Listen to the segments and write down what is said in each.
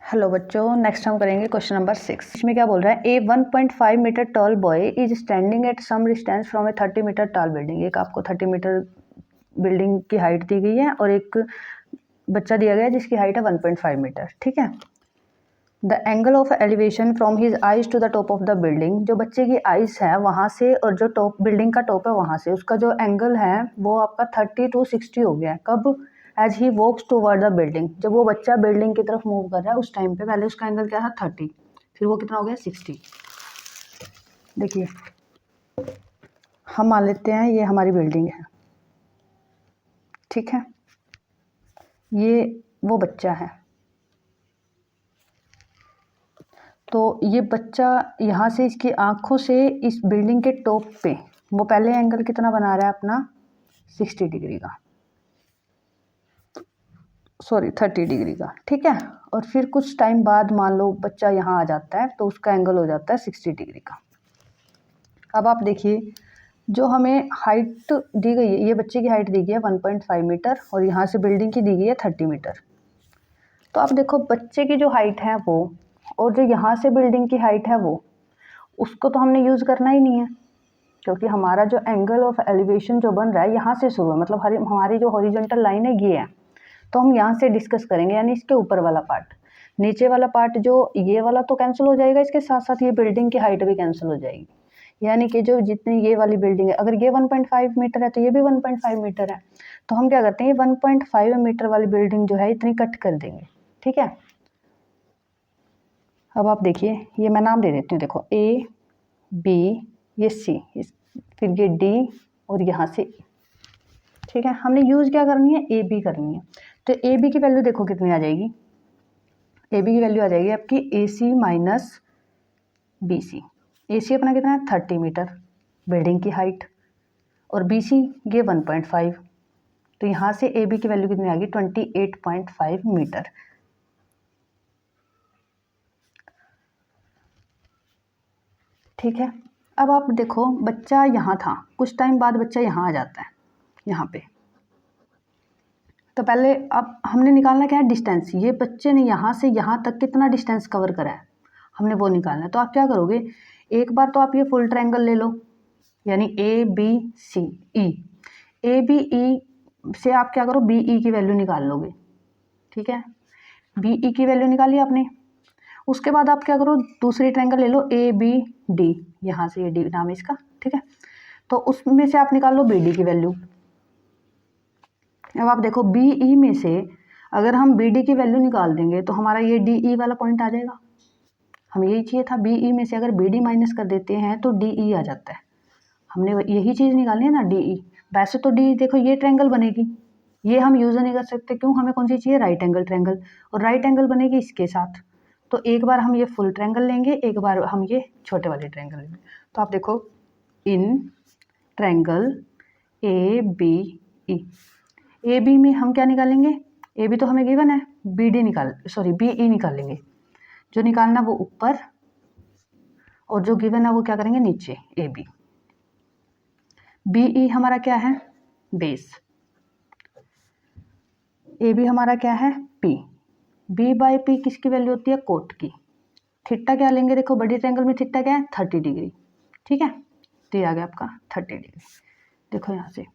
Hello बच्चों, next हम करेंगे क्वेश्चन नंबर 6। इसमें क्या बोल रहा है, a 1.5 metre tall boy is standing at some distance from a 30 metre tall building. एक आपको 30 मीटर बिल्डिंग की हाइट दी गई है और एक बच्चा दिया गया है जिसकी हाइट है 1.5 मीटर। ठीक है। The angle of elevation from his eyes to the top of the building, जो बच्चे की आइज है वहाँ से और जो टॉप बिल्डिंग का टॉप है वहाँ से, उसका जो एंगल है वो आपका 30 to 60 हो गया है। कब? As he walks toward the building, जब वो बच्चा बिल्डिंग की तरफ मूव कर रहा है उस टाइम पे पहले उसका एंगल क्या था 30, फिर वो कितना हो गया 60। देखिए हम मान लेते हैं ये हमारी बिल्डिंग है, ठीक है, ये वो बच्चा है। तो ये बच्चा यहाँ से इसकी आँखों से इस बिल्डिंग के टॉप पे वो पहले एंगल कितना बना रहा है अपना 60 डिग्री का, सॉरी 30 डिग्री का। ठीक है। और फिर कुछ टाइम बाद मान लो बच्चा यहाँ आ जाता है तो उसका एंगल हो जाता है 60 डिग्री का। अब आप देखिए जो हमें हाइट दी गई है, ये बच्चे की हाइट दी गई है 1.5 मीटर और यहाँ से बिल्डिंग की दी गई है 30 मीटर। तो आप देखो बच्चे की जो हाइट है वो और जो यहाँ से बिल्डिंग की हाइट है वो, उसको तो हमने यूज़ करना ही नहीं है, क्योंकि हमारा जो एंगल ऑफ एलिवेशन जो बन रहा है यहाँ से शुरू है, मतलब हमारी जो हॉरिजॉन्टल लाइन है ये है। तो हम यहाँ से डिस्कस करेंगे, यानी इसके ऊपर वाला पार्ट, नीचे वाला पार्ट जो ये वाला तो कैंसिल हो जाएगा, इसके साथ साथ ये बिल्डिंग की हाइट भी कैंसिल हो जाएगी। यानी कि जो जितनी ये वाली बिल्डिंग है, अगर ये 1.5 मीटर है तो ये भी 1.5 मीटर है। तो हम क्या करते हैं, ये 1.5 मीटर वाली बिल्डिंग जो है इतनी कट कर देंगे। ठीक है। अब आप देखिए ये मैं नाम दे देती हूँ, देखो ए बी, ये सी, फिर ये डी और यहाँ से। ठीक है। हमने यूज़ क्या करनी है, ए बी करनी है। तो ए बी की वैल्यू देखो कितनी आ जाएगी, ए बी की वैल्यू आ जाएगी आपकी ए सी माइनस बी सी। ए सी अपना कितना है 30 मीटर बिल्डिंग की हाइट और बी सी ये 1.5, तो यहाँ से ए बी की वैल्यू कितनी आ गई 28.5 मीटर। ठीक है। अब आप देखो बच्चा यहाँ था, कुछ टाइम बाद बच्चा यहाँ आ जाता है यहाँ पे। तो पहले अब हमने निकालना क्या है, डिस्टेंस। ये बच्चे ने यहाँ से यहाँ तक कितना डिस्टेंस कवर करा है हमने वो निकालना है। तो आप क्या करोगे, एक बार तो आप ये फुल ट्रायंगल ले लो, यानी A B C E. A B ई से आप क्या करो, बी ई की वैल्यू निकाल लोगे। ठीक है। बी ई की वैल्यू निकाली आपने। उसके बाद आप क्या करो, दूसरी ट्रायंगल ले लो ए बी डी, यहाँ से ये डी नाम है इसका। ठीक है। तो उसमें से आप निकाल लो बी डी की वैल्यू। अब आप देखो बी ई में से अगर हम बी डी की वैल्यू निकाल देंगे तो हमारा ये डी ई वाला पॉइंट आ जाएगा। हमें यही चाहिए था, बी ई में से अगर बी डी माइनस कर देते हैं तो डी ई आ जाता है। हमने यही चीज़ निकालनी है ना, डी ई। वैसे तो डी देखो ये ट्रायंगल बनेगी, ये हम यूज़ नहीं कर सकते, क्यों, हमें कौन सी चाहिए, राइट एंगल ट्रायंगल, और राइट एंगल बनेगी इसके साथ। तो एक बार हम ये फुल ट्रायंगल लेंगे, एक बार हम ये छोटे वाले ट्रायंगल लेंगे। तो आप देखो in triangle A B E, A B में हम क्या निकालेंगे, ए बी तो हमें गिवन है, बी डी बी ई निकालेंगे। जो निकालना वो ऊपर और जो गिवन है वो क्या करेंगे नीचे, ए बी। बी ई हमारा क्या है, बेस। ए बी हमारा क्या है, पी। बी बाई पी किसकी वैल्यू होती है, कोट की। थीटा क्या लेंगे, देखो बड़ी ट्रायंगल में थीटा क्या है 30 डिग्री। ठीक है। तो ये आ गया आपका 30 डिग्री। देखो यहाँ से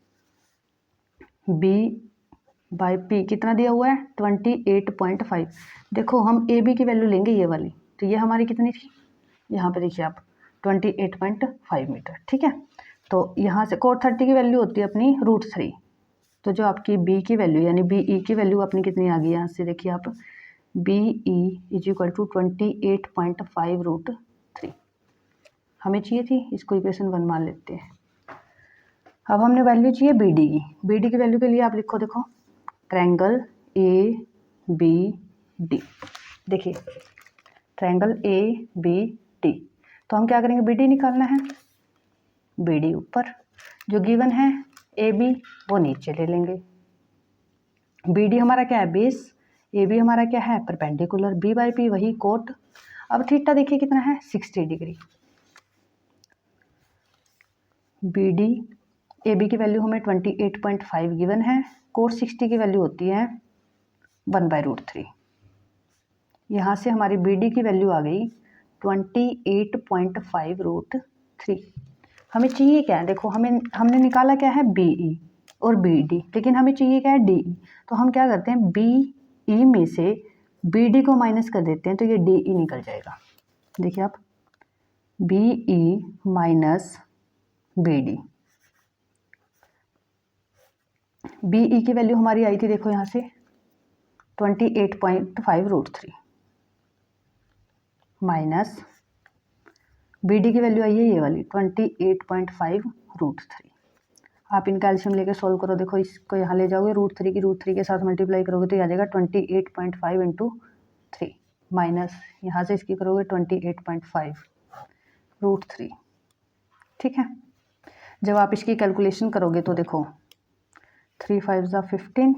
बी बाई पी कितना दिया हुआ है 28.5। देखो हम ए बी की वैल्यू लेंगे ये वाली, तो ये हमारी कितनी थी, यहाँ पे देखिए आप 28.5 मीटर। ठीक है। तो यहाँ से कोट 30 की वैल्यू होती है अपनी √3। तो जो आपकी बी की वैल्यू यानी बी ई की वैल्यू अपनी कितनी आ गई, यहाँ से देखिए आप B E is equal to 28.5 √3 हमें चाहिए थी। इसको इक्वेशन 1 मान लेते हैं। अब हमने वैल्यू चाहिए बी डी की। बी डी की वैल्यू के लिए आप लिखो, देखो ट्रायंगल ए बी डी। देखिए ट्रायंगल ए बी डी, तो हम क्या करेंगे, बी डी निकालना है, बी डी ऊपर, जो गिवन है ए बी वो नीचे ले लेंगे। बी डी हमारा क्या है, बेस, ए बी हमारा क्या है, परपेंडिकुलर, बी बाई पी वही कोट। अब थीटा देखिए कितना है 60 degree. B D A B की वैल्यू हमें 28.5 गिवन है, कोट 60 की वैल्यू होती है 1/√3। यहाँ से हमारी बी डी की वैल्यू आ गई 28.5√3। हमें चाहिए क्या है, देखो हमने निकाला क्या है बी ई और बी डी, लेकिन हमें चाहिए क्या है डी ई। तो हम क्या करते हैं बी ई में से बी डी को माइनस कर देते हैं, तो ये डी ई निकल जाएगा। देखिए आप, B E minus B D, B E की वैल्यू हमारी आई थी देखो यहाँ से 28.5√3 माइनस बी डी की वैल्यू आई है ये वाली 28.5√3। आप इनका एल्शियम लेके सॉल्व करो, देखो इसको यहाँ ले जाओगे √3 की √3 के साथ मल्टीप्लाई करोगे तो ये आ जाएगा 28.5 × 3 माइनस यहाँ से इसकी करोगे 28.5√3। ठीक है, जब आप इसकी कैलकुलेशन करोगे तो देखो 3 5 = 15,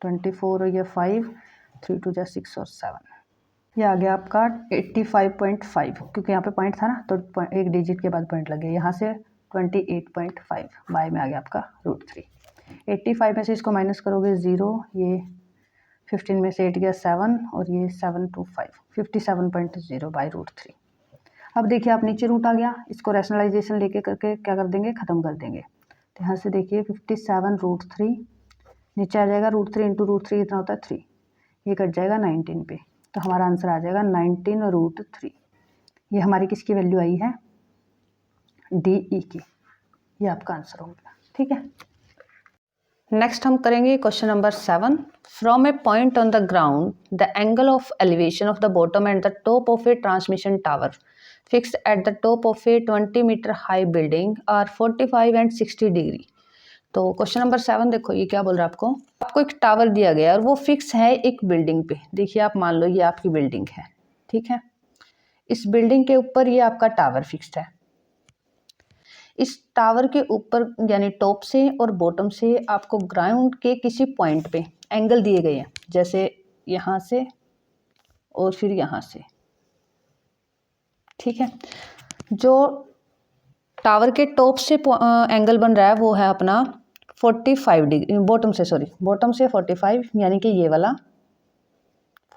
24 और ये 5, 3 2 = 6 और 7, ये आ गया आपका 85.5, क्योंकि यहाँ पे पॉइंट था ना तो एक डिजिट के बाद पॉइंट लगे, यहाँ से 28.5 बाय में आ गया आपका √3। 85 में से इसको माइनस करोगे 0, ये 15 में से 8 गया 7 और ये 7 2 5, 57.0 बाय √3। अब देखिए आप नीचे रूट आ गया, इसको रैशनलाइजेशन लेके करके क्या कर देंगे, ख़त्म कर देंगे। तो यहाँ से देखिए 57√3 नीचे आ जाएगा, √3 × √3 कितना होता है 3, ये कट जाएगा 19 पे, तो हमारा आंसर आ जाएगा 19√3। ये हमारी किसकी वैल्यू आई है, डी ई की, ये आपका आंसर हो गया। ठीक है, नेक्स्ट हम करेंगे question number 7। From a point on the ground the angle of elevation of the bottom and the top of a transmission tower fixed at the top of a 20 metre high building are 45 and 60 degree. तो question number 7 देखो ये क्या बोल रहा है आपको एक tower दिया गया है और वो फिक्स है एक बिल्डिंग पे। देखिए आप मान लो ये आपकी बिल्डिंग है, ठीक है, इस बिल्डिंग के ऊपर ये आपका टावर फिक्स्ड है। इस टावर के ऊपर यानी टॉप से और बॉटम से आपको ग्राउंड के किसी पॉइंट पे एंगल दिए गए हैं, जैसे यहाँ से और फिर यहाँ से, ठीक है। जो टावर के टॉप से एंगल बन रहा है वो है अपना 45 डिग्री, बॉटम से 45 यानी कि ये वाला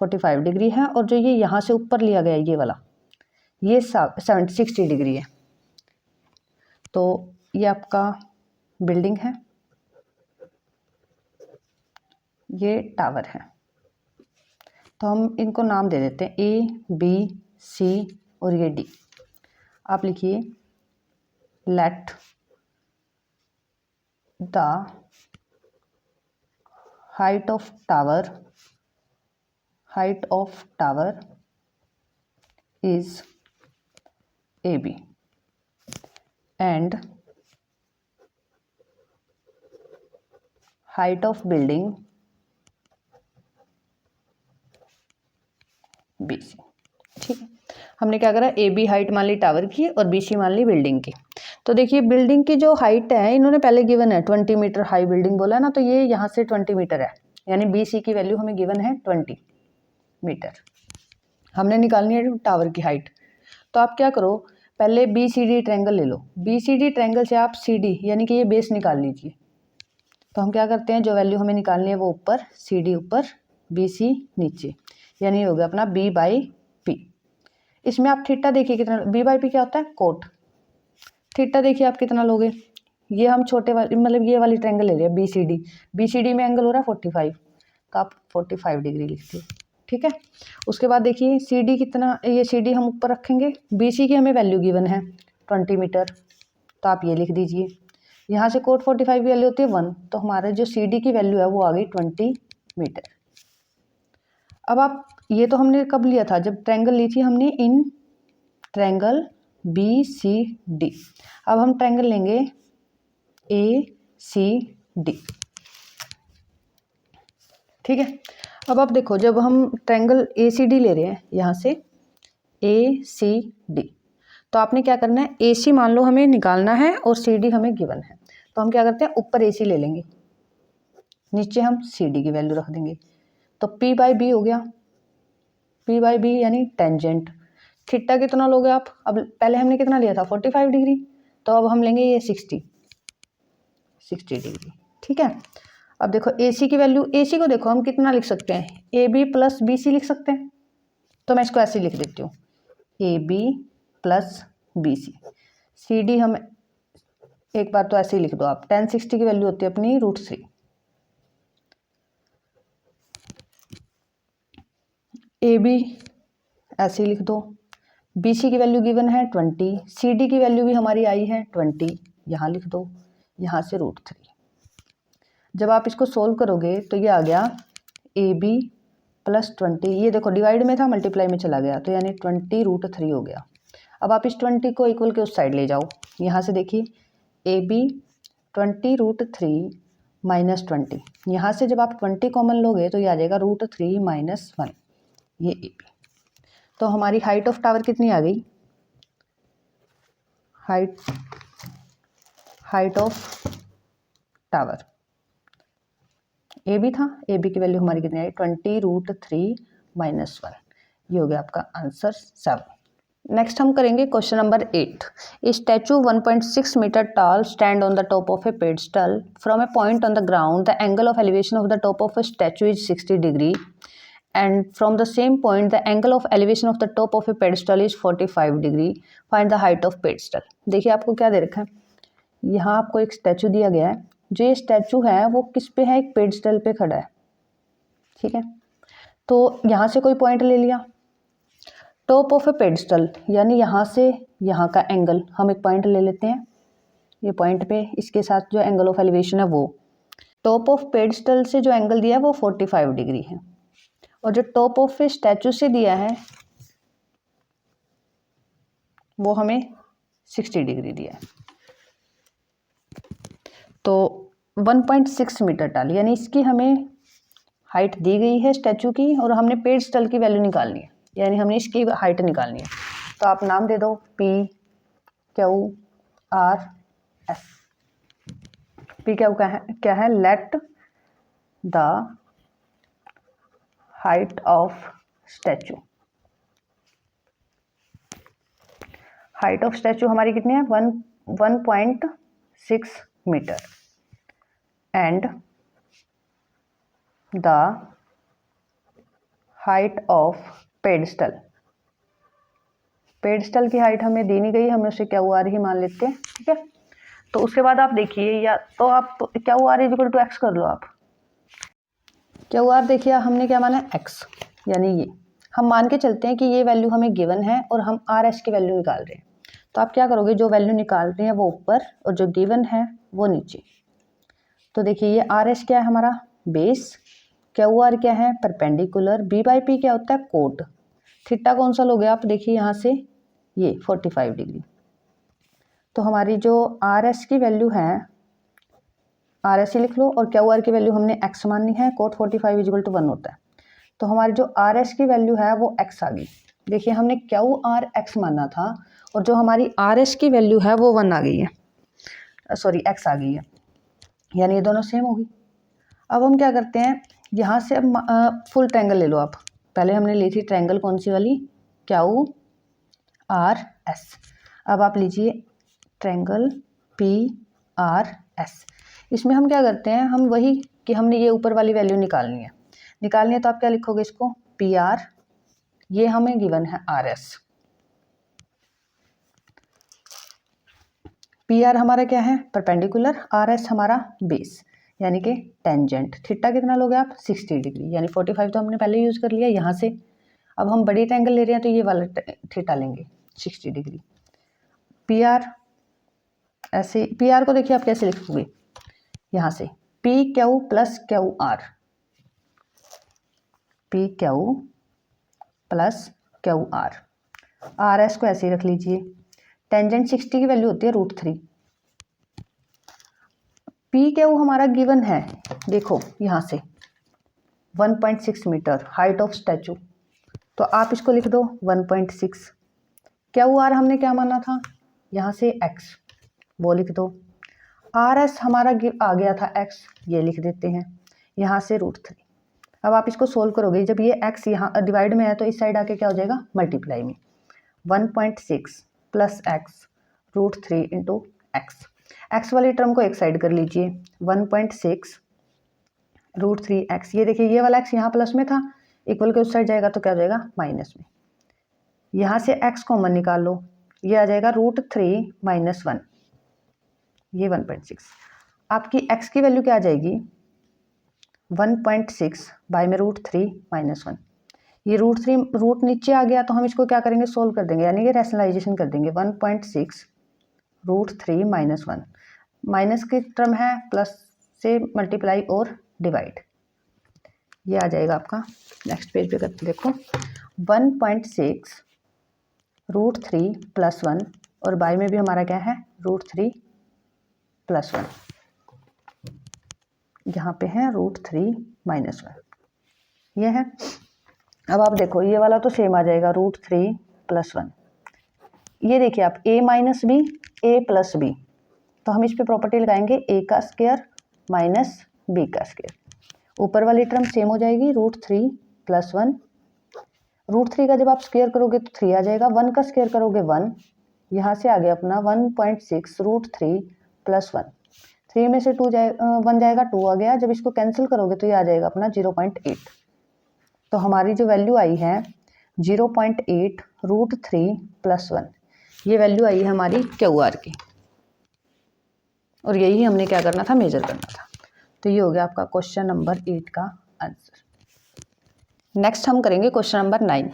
45 डिग्री है, और जो ये यहाँ से ऊपर लिया गया है ये वाला ये 60 डिग्री है। तो ये आपका बिल्डिंग है, ये टावर है, तो हम इनको नाम दे देते हैं ए बी सी और ये डी। आप लिखिए let the height of tower is A B and height of building BC। ठीक है, हमने क्या करा, ए बी हाइट मान ली टावर की और BC मान ली बिल्डिंग की। तो देखिए बिल्डिंग की जो हाइट है इन्होंने पहले गिवन है 20 मीटर हाई बिल्डिंग बोला है ना, तो ये यहाँ से 20 मीटर है, यानी BC की वैल्यू हमें गिवन है 20 मीटर। हमने निकालनी है टावर की हाइट। तो आप क्या करो, पहले BCD ट्रायंगल ले लो, BCD ट्रायंगल से आप CD यानी कि ये बेस निकाल लीजिए। तो हम क्या करते हैं, जो वैल्यू हमें निकालनी है वो ऊपर, CD ऊपर, BC नीचे, यानी हो गया अपना B/P। इसमें आप थीटा देखिए कितना, B/P क्या होता है, कोट। थीटा देखिए आप कितना लोगे, ये हम छोटे वाले मतलब ये वाली ट्रायंगल ले लिया BCD में एंगल हो रहा है 45, तो आप 45 डिग्री लिखिए। ठीक है, उसके बाद देखिए CD कितना, ये CD हम ऊपर रखेंगे, BC की हमें वैल्यू गिवन है 20 मीटर, तो आप ये लिख दीजिए। यहाँ से कोट 45 की वैल्यू होती है 1, तो हमारा जो CD की वैल्यू है वो आ गई 20 मीटर। अब आप ये तो हमने कब लिया था, जब ट्रायंगल ली थी हमने इन ट्रायंगल BCD। अब हम ट्रायंगल लेंगे ACD। ठीक है, अब आप देखो जब हम ट्रायंगल ACD ले रहे हैं यहाँ से ACD, तो आपने क्या करना है, AC मान लो हमें निकालना है और CD हमें गिवन है, तो हम क्या करते हैं ऊपर AC ले लेंगे, नीचे हम CD की वैल्यू रख देंगे, तो P/B हो गया, P/B यानी टेंजेंट। थीटा कितना लोगे आप, अब पहले हमने कितना लिया था 45 डिग्री, तो अब हम लेंगे ये 60 डिग्री। ठीक है, अब देखो AC की वैल्यू, AC को देखो हम कितना लिख सकते हैं, AB + BC लिख सकते हैं, तो मैं इसको ऐसे लिख देती हूँ, A B plus B C, C D हम एक बार तो ऐसे ही लिख दो आप, 1060 की वैल्यू होती है अपनी √3। ए बी ऐसे ही लिख दो, बी सी की वैल्यू गिवन है 20, सी डी की वैल्यू भी हमारी आई है 20, यहाँ लिख दो, यहाँ से √3। जब आप इसको सोल्व करोगे तो ये आ गया ए बी प्लस 20, ये देखो डिवाइड में था मल्टीप्लाई में चला गया, तो यानी 20√3 हो गया। अब आप इस 20 को इक्वल के उस साइड ले जाओ, यहाँ से देखिए ए बी 20√3 माइनस 20, यहाँ से जब आप 20 कॉमन लोगे तो ये आ जाएगा √3 माइनस 1, ये ए बी। तो हमारी हाइट ऑफ टावर कितनी आ गई, height of tower A B था, ए बी की वैल्यू हमारी कितनी आई 20√3 माइनस 1, ये हो गया आपका आंसर 7। नेक्स्ट हम करेंगे question number 8। A statue 1.6 metre tall stand on the top of a pedestal from a point on the ground, the angle of elevation of the top of a statue is 60 degree and from the same point the angle of elevation of the top of a pedestal is 45 degree, find the height of pedestal। देखिए आपको क्या दे रखा है, यहाँ आपको एक statue दिया गया है, जो ये स्टैचू है वो किस पे है, एक पेडस्टल पे खड़ा है, ठीक है। तो यहाँ से कोई पॉइंट ले लिया, टॉप ऑफ ए पेडस्टल यानी यहाँ से यहाँ का एंगल हम एक पॉइंट ले लेते हैं, ये पॉइंट पे इसके साथ जो एंगल ऑफ एलिवेशन है वो टॉप ऑफ पेडस्टल से जो एंगल दिया है वो 45 डिग्री है, और जो टॉप ऑफ स्टैचू से दिया है वो हमें 60 डिग्री दिया है। तो 1.6 मीटर टॉल यानी इसकी हमें हाइट दी गई है स्टैचू की, और हमने पेडस्टल की वैल्यू निकालनी है, यानी हमने इसकी हाइट निकालनी है। तो आप नाम दे दो P Q R S. P Q क्या है, let the height of statue, height of statue हमारी कितनी है 1.6 metre, and the height of pedestal, pedestal की हाइट हमें दी नहीं गई, हमें उसे क्यू आर ही मान लेते हैं, ठीक है। तो उसके बाद आप देखिए, या तो आप Q R equal to X कर लो आप, क्यू आर देखिए हमने क्या माना है एक्स, यानी ये हम मान के चलते हैं कि ये वैल्यू हमें गिवन है और हम आर एस की वैल्यू निकाल रहे हैं। तो आप क्या करोगे, जो वैल्यू निकाल रहे हैं वो ऊपर और जो गिवन है वो नीचे। तो देखिए ये आर एस क्या है हमारा बेस, क्यू आर क्या है परपेंडिकुलर, बी बाई पी क्या होता है कोट, थीटा कौन सा लोगे आप, देखिए यहाँ से ये 45 डिग्री। तो हमारी जो आर एस की वैल्यू है आर एस ही लिख लो, और क्यू आर की वैल्यू हमने एक्स माननी है, कोट 45 इक्वल टू 1 होता है। तो हमारी जो आर एस की वैल्यू है वो एक्स आ गई। देखिए हमने क्यू आर एक्स माना था, और जो हमारी आर एस की वैल्यू है वो 1 आ गई है, सॉरी एक्स आ गई है, यानी ये दोनों सेम होगी। अब हम क्या करते हैं, यहाँ से अब फुल ट्रायंगल ले लो आप, पहले हमने ली थी ट्रायंगल कौन सी वाली, क्यू आर एस। अब आप लीजिए ट्रायंगल पी आर एस, इसमें हम क्या करते हैं, हम वही कि हमने ये ऊपर वाली वैल्यू निकालनी है, तो आप क्या लिखोगे इसको पी आर, ये हमें गिवन है आर एस, पी आर हमारा क्या है परपेंडिकुलर, आर एस हमारा बेस यानी कि टेंजेंट। थीटा कितना लोगे आप 60 डिग्री, यानी 45 तो हमने पहले यूज़ कर लिया यहाँ से। अब हम बड़ी ट्रायंगल ले रहे हैं तो ये वाला थीटा लेंगे 60 डिग्री। पी आर ऐसे, पी आर को देखिए आप कैसे लिखोगे, यहाँ से P Q plus Q R, P Q plus Q R, R S को ऐसे ही रख लीजिए। टेंजेंट 60 की वैल्यू होती है √3। पी क्यू हमारा गिवन है, देखो यहाँ से 1.6 मीटर हाइट ऑफ स्टैचू, तो आप इसको लिख दो 1.6। क्यू आर हमने क्या माना था, यहाँ से एक्स, वो लिख दो। आर एस हमारा आ गया था एक्स, ये लिख देते हैं, यहाँ से √3। अब आप इसको सोल्व करोगे, जब ये एक्स यहाँ डिवाइड में है तो इस साइड आके क्या हो जाएगा मल्टीप्लाई में, 1.6 plus x √3 into x, x वाली टर्म को एक साइड कर लीजिए, 1.6 √3 एक्स, ये देखिए ये वाला एक्स यहाँ प्लस में था, इक्वल के उस साइड जाएगा तो क्या हो जाएगा माइनस में, यहाँ से x कॉमन निकाल लो, ये आ जाएगा √3 - 1, ये 1.6। आपकी x की वैल्यू क्या आ जाएगी 1.6 बाय में √3 - 1। ये रूट नीचे आ गया तो हम इसको क्या करेंगे सोल्व कर देंगे, यानी कि रैशनलाइजेशन कर देंगे। 1.6 √3 - 1, माइनस की टर्म है प्लस से मल्टीप्लाई और डिवाइड, ये आ जाएगा आपका। नेक्स्ट पेज पे करते देखो 1.6 √3 + 1 और बाय में भी हमारा क्या है √3 + 1, यहाँ पे है √3 - 1, ये है। अब आप देखो ये वाला तो सेम आ जाएगा √3 + 1। ये देखिए आप a - b a + b, तो हम इस पे प्रॉपर्टी लगाएंगे a का स्क्वायर माइनस b का स्क्वायर। ऊपर वाली टर्म सेम हो जाएगी √3 + 1। √3 का जब आप स्क्वायर करोगे तो 3 आ जाएगा, 1 का स्क्वायर करोगे 1, यहाँ से आ गया अपना 1.6 √3 + 1। 3 में से 1 जाएगा 2 आ गया, जब इसको कैंसिल करोगे तो ये आ जाएगा अपना 0.8। तो हमारी जो वैल्यू आई है 0.8 √3 + 1, ये वैल्यू आई है हमारी QR की, और यही हमने क्या करना था मेजर करना था। तो ये हो गया आपका क्वेश्चन नंबर 8 का आंसर। नेक्स्ट हम करेंगे question number 9।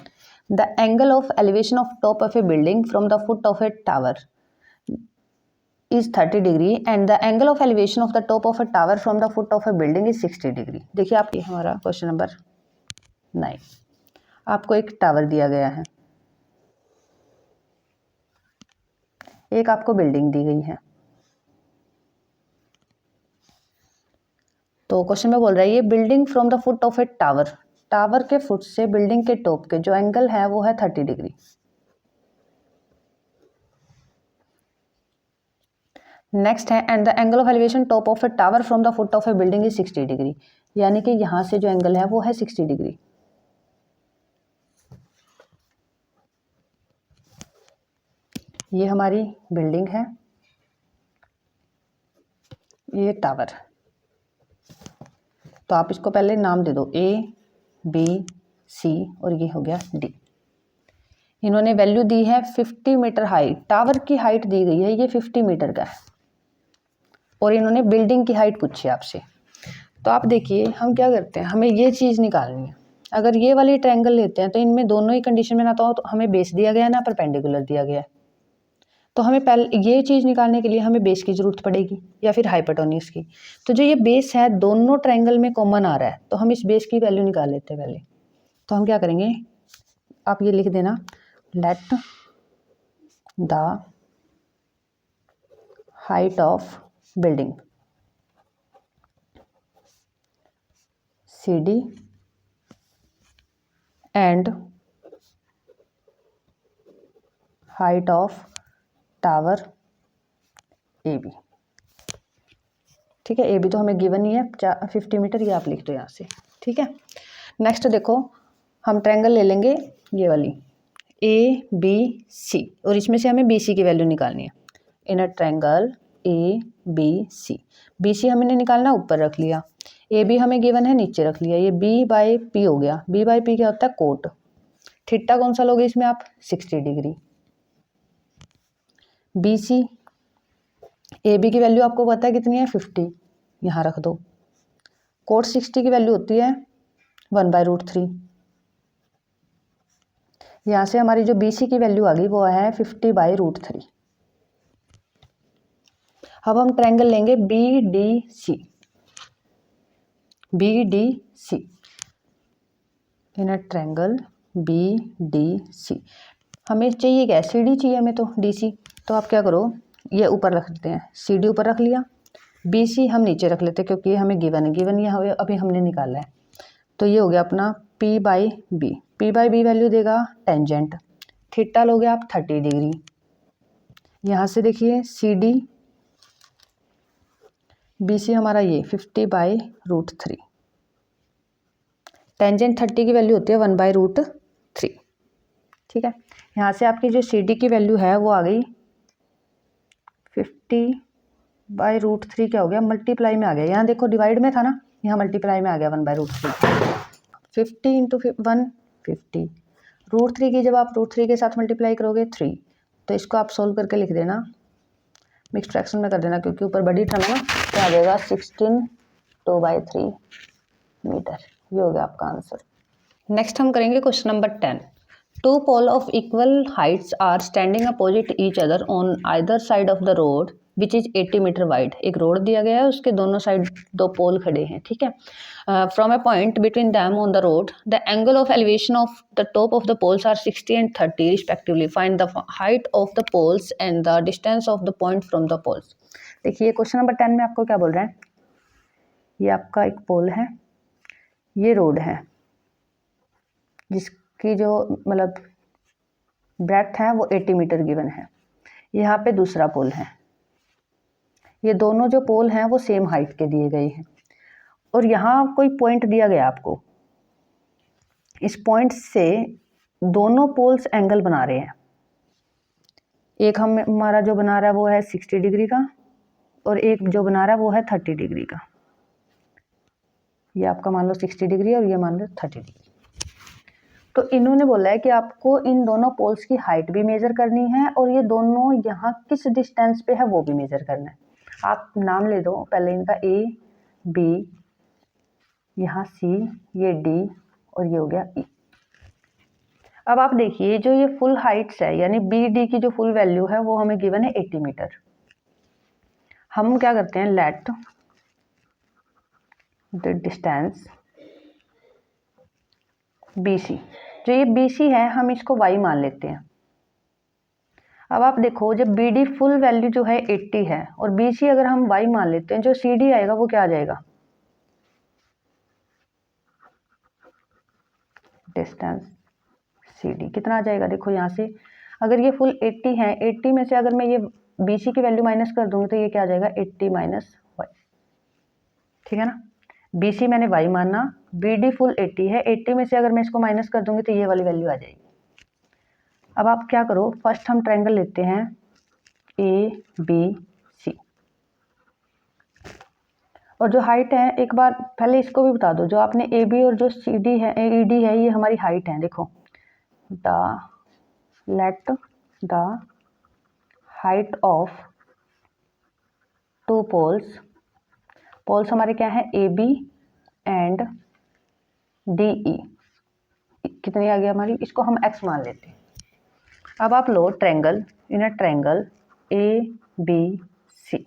The angle of elevation of top of A building from the foot of A tower is 30 degree and the angle of elevation of the top of A tower from the foot of A building is 60 degree. देखिए आप, ये हमारा question number 9। आपको एक tower दिया गया है, एक आपको बिल्डिंग दी गई है। तो क्वेश्चन में बोल रहा है ये building from the foot of A tower, tower के फुट से बिल्डिंग के टॉप के जो एंगल है वो है 30 डिग्री। नेक्स्ट है and the angle of elevation top of A tower from the foot of A building is 60 degree, यानी कि यहाँ से जो एंगल है वो है 60 डिग्री। ये हमारी बिल्डिंग है, ये टावर, तो आप इसको पहले नाम दे दो A B C और ये हो गया D। इन्होंने वैल्यू दी है 50 मीटर हाइट, टावर की हाइट दी गई है ये 50 मीटर का है, और इन्होंने बिल्डिंग की हाइट पूछी है आपसे। तो आप देखिए हम क्या करते हैं, हमें ये चीज़ निकालनी है। अगर ये वाली ट्रायंगल लेते हैं तो इनमें दोनों ही कंडीशन में ना तो हमें बेस दिया गया है ना परपेंडिकुलर दिया गया है, तो हमें पहले ये चीज़ निकालने के लिए हमें बेस की ज़रूरत पड़ेगी या फिर हाइपोटेन्यूज की। तो जो ये बेस है दोनों ट्रायंगल में कॉमन आ रहा है, तो हम इस बेस की वैल्यू निकाल लेते हैं पहले। तो हम क्या करेंगे, आप ये लिख देना, late the height of building CD and height of tower AB। ठीक है, AB तो हमें गिवन ही है 50 मीटर, ये आप लिख दो यहाँ से। ठीक है, नेक्स्ट देखो हम ट्रायंगल ले लेंगे ये वाली ABC, और इसमें से हमें BC की वैल्यू निकालनी है। इन अ ट्रायंगल ABC, BC हमने निकालना ऊपर रख लिया, AB हमें गिवन है नीचे रख लिया, ये B/P हो गया। B/P क्या होता है कोट। थीटा कौन सा लोगे इसमें आप 60 डिग्री। BC AB की वैल्यू आपको पता है कितनी है 50, यहाँ रख दो। कोट 60 की वैल्यू होती है 1/√3। यहाँ से हमारी जो BC की वैल्यू आ गई वो है 50/√3। अब हम ट्रायंगल लेंगे BDC। BDC in a triangle BDC हमें चाहिए क्या, CD चाहिए हमें, तो DC। तो आप क्या करो, ये ऊपर रख देते हैं, CD ऊपर रख लिया, BC हम नीचे रख लेते हैं क्योंकि ये हमें गिवन है, गिवन ये अभी हमने निकाला है। तो ये हो गया अपना P/B। P/B वैल्यू देगा टेंजेंट, थीटा लोगे आप 30 डिग्री। यहाँ से देखिए CD BC हमारा ये 50/√3, टेंजेंट 30 की वैल्यू होती है 1/√3। ठीक है, यहाँ से आपकी जो CD की वैल्यू है वो आ गई 50/√3, क्या हो गया मल्टीप्लाई में आ गया, यहाँ देखो डिवाइड में था ना, यहाँ मल्टीप्लाई में आ गया 1/√3। 50 × 1 50, √3 की जब आप √3 के साथ मल्टीप्लाई करोगे 3, तो इसको आप सोल्व करके लिख देना, मिक्स फ्रैक्शन में कर देना क्योंकि ऊपर बड़ी टर्म है ना, तो आ जाएगा 16 2/3 मीटर। ये हो गया आपका आंसर। नेक्स्ट हम करेंगे question number 10। Two pole of equal heights are standing opposite each other on either side of the road which is 80 metre wide. एक रोड दिया गया है, उसके दोनों साइड दो पोल खड़े हैं, ठीक है। From a point between them on the road the angle of elevation of the top of the poles are 60 and 30 respectively. Find the height of the poles and the distance of the point from the poles. देखिए question number 10 में आपको क्या बोल रहा है, ये आपका एक पोल है, ये रोड है जिसकी जो मतलब ब्रेड्थ है वो 80 मीटर गिवन है। यहाँ पे दूसरा पोल है, ये दोनों जो पोल हैं वो सेम हाइट के दिए गए हैं, और यहाँ कोई पॉइंट दिया गया आपको, इस पॉइंट से दोनों पोल्स एंगल बना रहे हैं। एक हमारा जो बना रहा है वो है 60 डिग्री का, और एक जो बना रहा है वो है 30 डिग्री का। ये आपका मान लो 60 डिग्री और ये मान लो 30 डिग्री। तो इन्होंने बोला है कि आपको इन दोनों पोल्स की हाइट भी मेजर करनी है, और ये दोनों यहाँ किस डिस्टेंस पे है वो भी मेजर करना है। आप नाम ले दो पहले इनका, A B, यहाँ C, ये D, और ये हो गया E। अब आप देखिए जो ये फुल हाइट्स है यानी BD की जो फुल वैल्यू है वो हमें गिवन है 80 मीटर। हम क्या करते हैं, लेट द डिस्टेंस BC, जो ये BC है हम इसको Y मान लेते हैं। अब आप देखो जब BD फुल वैल्यू जो है 80 है और BC अगर हम Y मान लेते हैं, जो CD आएगा वो क्या आ जाएगा, डिस्टेंस CD कितना आ जाएगा। देखो यहाँ से अगर ये फुल 80 है, 80 में से अगर मैं ये BC की वैल्यू माइनस कर दूंगी तो ये क्या आ जाएगा, 80 माइनस Y, ठीक है ना। BC मैंने Y माना, BD फुल 80 है, 80 में से अगर मैं इसको माइनस कर दूंगी तो ये वाली वैल्यू आ जाएगी। अब आप क्या करो, फर्स्ट हम ट्रायंगल लेते हैं ABC, और जो हाइट है एक बार पहले इसको भी बता दो, जो आपने AB और जो CD है ED है ये हमारी हाइट है। देखो let the height of two poles, poles हमारे क्या है AB एंड DE, कितनी आ गई हमारी, इसको हम x मान लेते हैं। अब आप लो triangle, in a triangle ABC,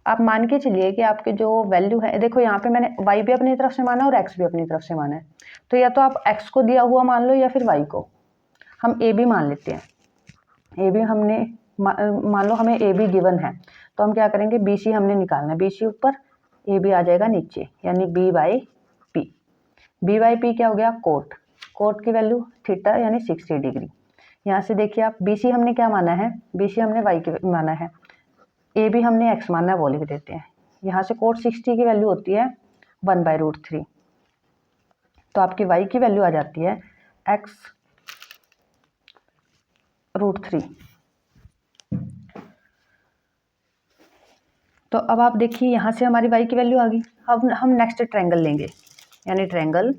आप मान के चलिए कि आपके जो वैल्यू है, देखो यहाँ पे मैंने y भी अपनी तरफ से माना और x भी अपनी तरफ से माना है, तो या तो आप x को दिया हुआ मान लो या फिर y को। हम AB मान लेते हैं, AB हमने मान लो हमें AB गिवन है, तो हम क्या करेंगे, BC हमने निकालना है, BC ऊपर AB आ जाएगा नीचे, यानी B/P। B/P क्या हो गया, कोट, कोट की वैल्यू थीटा यानी 60 डिग्री। यहाँ से देखिए आप BC हमने क्या माना है, BC हमने y की माना है, AB हमने x माना है, वो लिख देते हैं। यहाँ से कोट 60 की वैल्यू होती है 1/√3, तो आपकी y की वैल्यू आ जाती है x√3। तो अब आप देखिए यहाँ से हमारी y की वैल्यू आ गई। अब हम नेक्स्ट ट्रायंगल लेंगे, यानी ट्रायंगल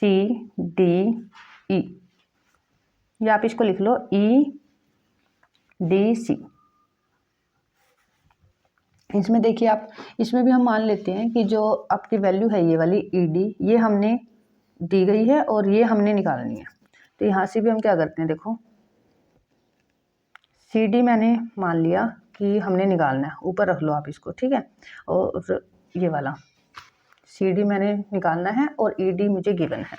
CDE, या आप इसको लिख लो EDC। इसमें देखिए आप, इसमें भी हम मान लेते हैं कि जो आपकी वैल्यू है ये वाली ED, ये हमने दी गई है और ये हमने निकालनी है। तो यहाँ से भी हम क्या करते हैं, देखो CD मैंने मान लिया कि हमने निकालना है, ऊपर रख लो आप इसको, ठीक है। और ये वाला CD मैंने निकालना है और ED मुझे गिवन है।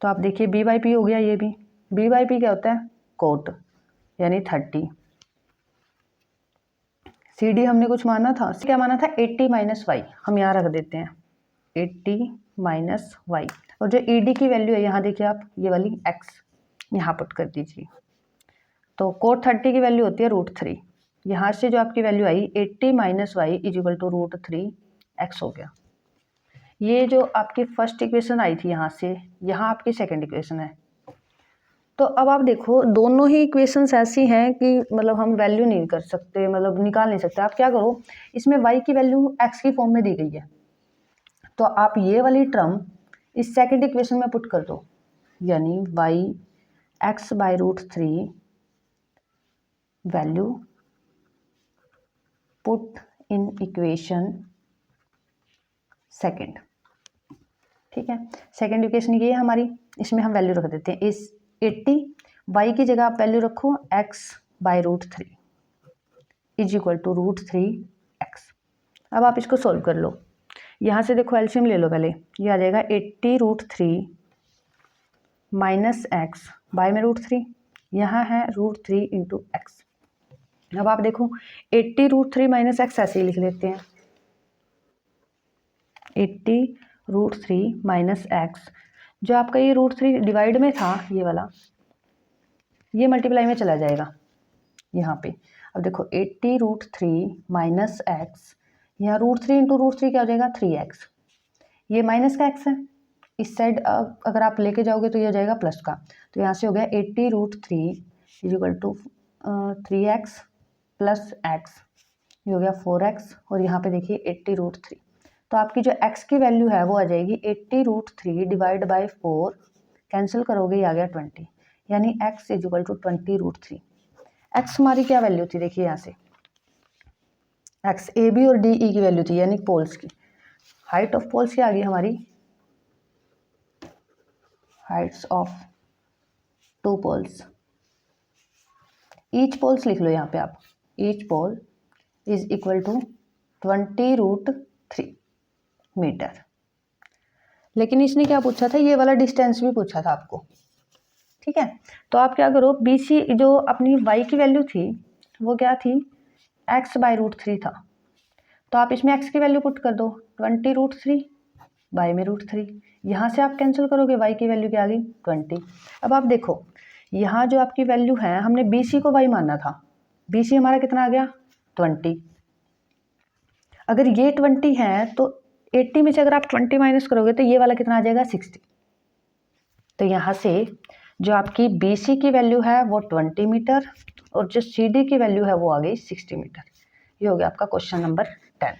तो आप देखिए B/P हो गया, ये भी B/P क्या होता है, कोट यानी 30। CD हमने कुछ माना था, क्या माना था, 80 माइनस y, हम यहाँ रख देते हैं 80 माइनस y, और जो ED की वैल्यू है यहाँ देखिए आप, ये वाली x यहाँ पुट कर दीजिए। तो कोट 30 की वैल्यू होती है √3, यहाँ से जो आपकी वैल्यू आई 80 minus y equal to √3x हो गया। ये जो आपकी फर्स्ट इक्वेशन आई थी यहाँ से, यहाँ आपकी सेकंड इक्वेशन है। तो अब आप देखो दोनों ही इक्वेशंस ऐसी हैं कि मतलब हम वैल्यू नहीं कर सकते, मतलब निकाल नहीं सकते। आप क्या करो, इसमें y की वैल्यू x की फॉर्म में दी गई है, तो आप ये वाली टर्म इस सेकंड इक्वेशन में पुट कर दो, यानी y x by root three value put in equation second. ठीक है, सेकंड इक्वेशन ये है हमारी, इसमें हम वैल्यू रख देते हैं इस 80, वाई की जगह आप वैल्यू रखो x by root three is equal to root three x. अब आप इसको सॉल्व कर लो, यहाँ से देखो एलसीएम ले लो पहले, ये आ जाएगा 80 root three minus x by में रूट थ्री, यहाँ है रूट थ्री इंटू एक्स। अब आप देखो 80 रूट थ्री माइनस एक्स ऐसे ही लिख लेते हैं, 80 रूट थ्री माइनस एक्स, जो आपका ये रूट थ्री डिवाइड में था ये वाला, ये मल्टीप्लाई में चला जाएगा यहाँ पे। अब देखो 80 रूट थ्री माइनस एक्स, यहाँ root three into root three क्या हो जाएगा 3x, ये माइनस का x है, इस साइड अगर आप लेके जाओगे तो ये हो जाएगा प्लस का, तो यहाँ से हो गया 80 root three is equal to 3x plus x, ये हो गया 4x, और यहाँ पे देखिए 80 रूट थ्री, तो आपकी जो x की वैल्यू है वो आ जाएगी 80 root three divide by 4, cancel करोगे ये आ गया 20, यानी x is equal to 20 root three. X हमारी क्या वैल्यू थी, देखिए यहाँ से एक्स ए बी और डी ई की वैल्यू थी, यानी पोल्स की हाइट ऑफ पोल्स क्या आ गई हमारी, heights of two poles, each poles लिख लो यहाँ पे आप, each pole is equal to 20 root three metre. लेकिन इसने क्या पूछा था, ये वाला डिस्टेंस भी पूछा था आपको। ठीक है, तो आप क्या करो, बी सी जो अपनी y की वैल्यू थी वो क्या थी, x बाई रूट थ्री था, तो आप इसमें x की वैल्यू पुट कर दो 20 रूट थ्री बाई में रूट थ्री, यहाँ से आप कैंसिल करोगे y की वैल्यू क्या आ गई 20। अब आप देखो यहाँ जो आपकी वैल्यू है, हमने बी सी को y माना था, बी सी हमारा कितना आ गया 20, अगर ये 20 है तो 80 में से अगर आप 20 माइनस करोगे तो ये वाला कितना आ जाएगा 60, तो यहाँ से जो आपकी बी सी की वैल्यू है वो 20 मीटर और जो सी डी की वैल्यू है वो आ गई 60 मीटर। ये हो गया आपका क्वेश्चन नंबर 10।